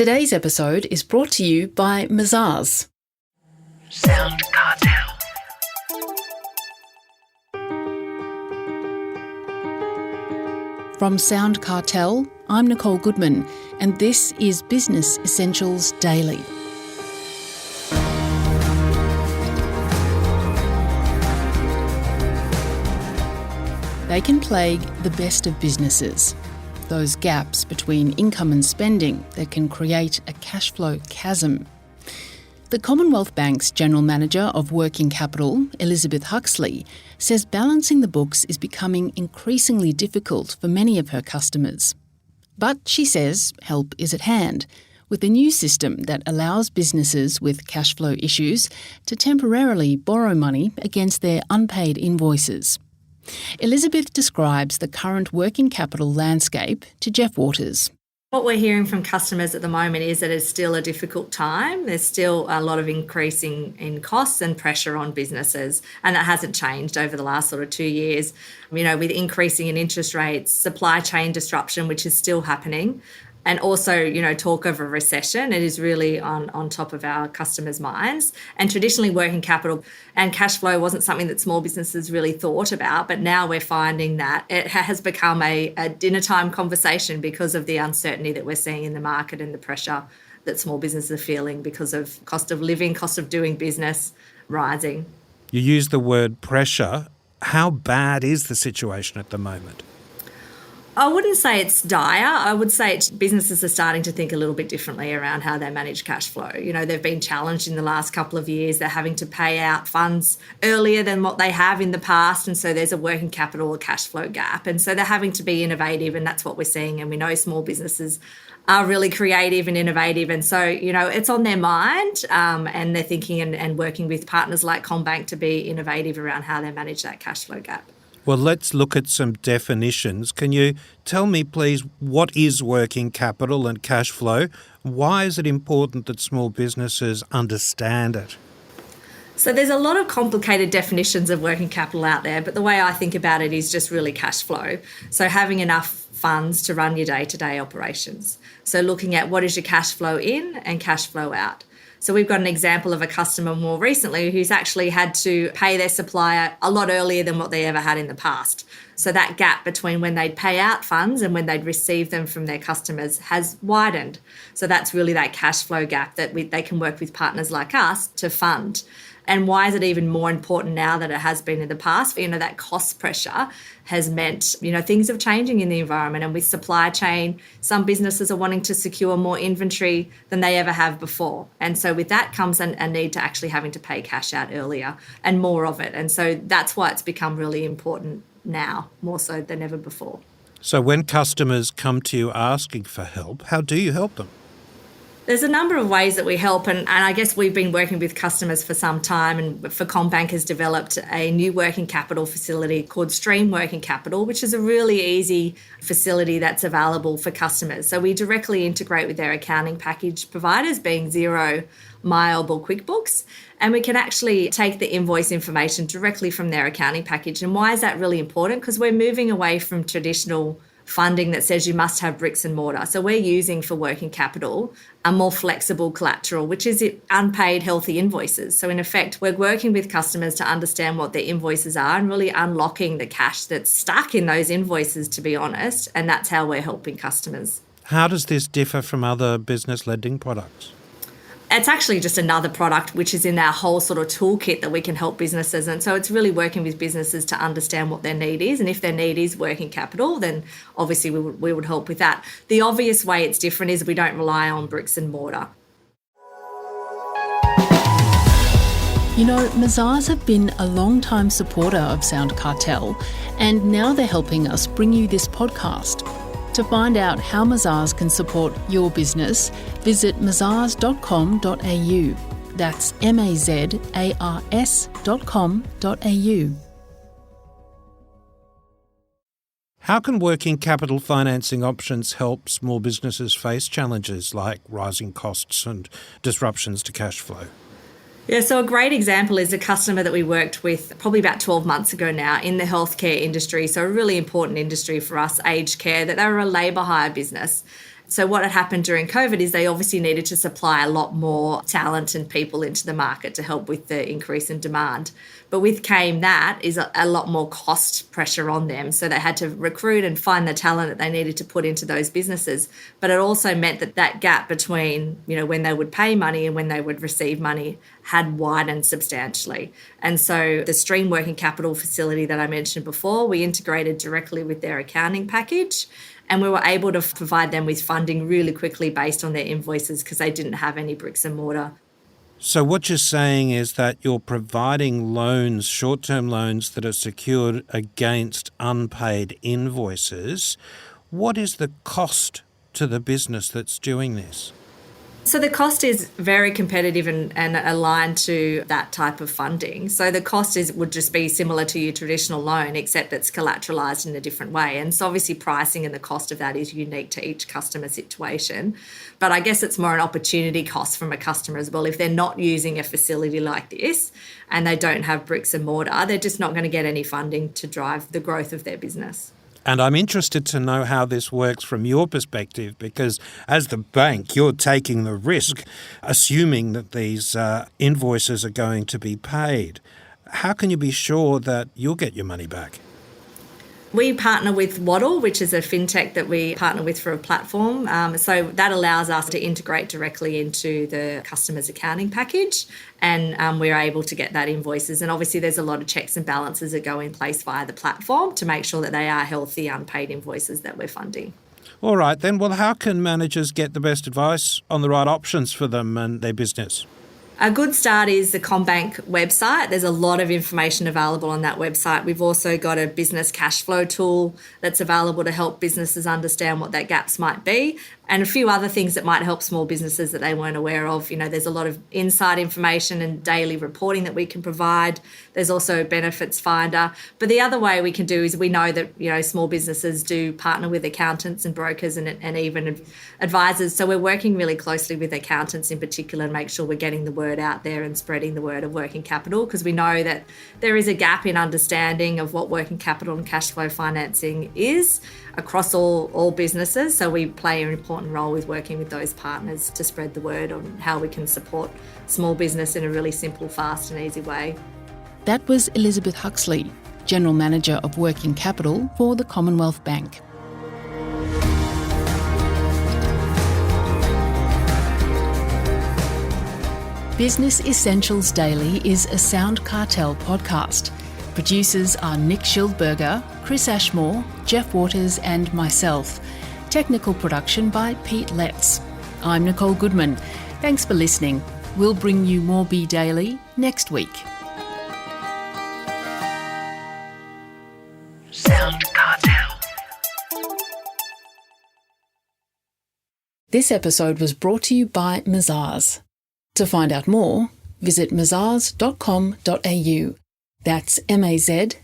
Today's episode is brought to you by Mazars. SoundCartel. From SoundCartel, I'm Nicole Goodman, and this is Business Essentials Daily. They can plague the best of businesses. Those gaps between income and spending that can create a cash flow chasm. The Commonwealth Bank's General Manager of Working Capital, Elizabeth Huxley, says balancing the books is becoming increasingly difficult for many of her customers. But she says help is at hand, with a new system that allows businesses with cash flow issues to temporarily borrow money against their unpaid invoices. Elizabeth describes the current working capital landscape to Jeff Waters. What we're hearing from customers at the moment is that it's still a difficult time. There's still a lot of increasing in costs and pressure on businesses, and that hasn't changed over the last sort of 2 years. With increasing in interest rates, supply chain disruption, which is still happening, and also, talk of a recession. It is really on top of our customers' minds. And traditionally, working capital and cash flow wasn't something that small businesses really thought about. But now we're finding that it has become a dinner time conversation because of the uncertainty that we're seeing in the market and the pressure that small businesses are feeling because of cost of living, cost of doing business rising. You use the word pressure. How bad is the situation at the moment? I wouldn't say it's dire. I would say businesses are starting to think a little bit differently around how they manage cash flow. They've been challenged in the last couple of years. They're having to pay out funds earlier than what they have in the past. And so there's a working capital or cash flow gap. And so they're having to be innovative, and that's what we're seeing. And we know small businesses are really creative and innovative. And so, it's on their mind, and they're thinking and working with partners like CommBank to be innovative around how they manage that cash flow gap. Well, let's look at some definitions. Can you tell me, please, what is working capital and cash flow? Why is it important that small businesses understand it? So there's a lot of complicated definitions of working capital out there, but the way I think about it is just really cash flow. So having enough funds to run your day-to-day operations. So looking at what is your cash flow in and cash flow out. So we've got an example of a customer more recently who's actually had to pay their supplier a lot earlier than what they ever had in the past. So that gap between when they'd pay out funds and when they'd receive them from their customers has widened. So that's really that cash flow gap that they can work with partners like us to fund. And why is it even more important now than it has been in the past? That cost pressure has meant, things are changing in the environment, and with supply chain, some businesses are wanting to secure more inventory than they ever have before. And so with that comes a need to actually having to pay cash out earlier and more of it. And so that's why it's become really important now, more so than ever before. So when customers come to you asking for help, how do you help them? There's a number of ways that we help, and I guess we've been working with customers for some time, and for CommBank has developed a new working capital facility called Stream Working Capital, which is a really easy facility that's available for customers. So we directly integrate with their accounting package providers, being Xero, MyOb or QuickBooks, and we can actually take the invoice information directly from their accounting package. And why is that really important? Because we're moving away from traditional funding that says you must have bricks and mortar. So we're using for working capital a more flexible collateral, which is unpaid healthy invoices. So in effect, we're working with customers to understand what their invoices are and really unlocking the cash that's stuck in those invoices, to be honest. And that's how we're helping customers. How does this differ from other business lending products? It's actually just another product which is in our whole sort of toolkit that we can help businesses. And so it's really working with businesses to understand what their need is. And if their need is working capital, then obviously we would help with that. The obvious way it's different is we don't rely on bricks and mortar. Mazars have been a long-time supporter of SoundCartel, and now they're helping us bring you this podcast. To find out how Mazars can support your business, visit mazars.com.au. That's mazars.com.au. How can working capital financing options help small businesses face challenges like rising costs and disruptions to cash flow? Yeah, so a great example is a customer that we worked with probably about 12 months ago now in the healthcare industry. So a really important industry for us, aged care, that they were a labour hire business. So what had happened during COVID is they obviously needed to supply a lot more talent and people into the market to help with the increase in demand. But with came that is a lot more cost pressure on them. So they had to recruit and find the talent that they needed to put into those businesses. But it also meant that that gap between, when they would pay money and when they would receive money had widened substantially. And so the stream working capital facility that I mentioned before, we integrated directly with their accounting package. And we were able to provide them with funding really quickly based on their invoices because they didn't have any bricks and mortar. So what you're saying is that you're providing loans, short-term loans that are secured against unpaid invoices. What is the cost to the business that's doing this? So the cost is very competitive and aligned to that type of funding. So the cost would just be similar to your traditional loan, except it's collateralized in a different way. And so obviously pricing and the cost of that is unique to each customer situation. But I guess it's more an opportunity cost from a customer as well. If they're not using a facility like this and they don't have bricks and mortar, they're just not going to get any funding to drive the growth of their business. And I'm interested to know how this works from your perspective, because as the bank, you're taking the risk, assuming that these invoices are going to be paid. How can you be sure that you'll get your money back? We partner with Waddle, which is a fintech that we partner with for a platform. So that allows us to integrate directly into the customer's accounting package, and we're able to get that invoices. And obviously there's a lot of checks and balances that go in place via the platform to make sure that they are healthy, unpaid invoices that we're funding. All right then. Well, how can managers get the best advice on the right options for them and their business? A good start is the CommBank website. There's a lot of information available on that website. We've also got a business cash flow tool that's available to help businesses understand what their gaps might be, and a few other things that might help small businesses that they weren't aware of. There's a lot of inside information and daily reporting that we can provide. There's also a benefits finder. But the other way we can do is we know that, small businesses do partner with accountants and brokers and even advisors. So we're working really closely with accountants in particular and make sure we're getting the word out there and spreading the word of working capital, because we know that there is a gap in understanding of what working capital and cash flow financing is across all businesses. So we play an important role with working with those partners to spread the word on how we can support small business in a really simple, fast and easy way. That was Elizabeth Huxley, General Manager of Working Capital for the Commonwealth Bank. Business Essentials Daily is a SoundCartel podcast. Producers are Nick Schildberger, Chris Ashmore, Jeff Waters and myself. Technical production by Pete Letts. I'm Nicole Goodman. Thanks for listening. We'll bring you more B Daily next week. SoundCartel. This episode was brought to you by Mazars. To find out more, visit mazars.com.au. That's mazars.com.au.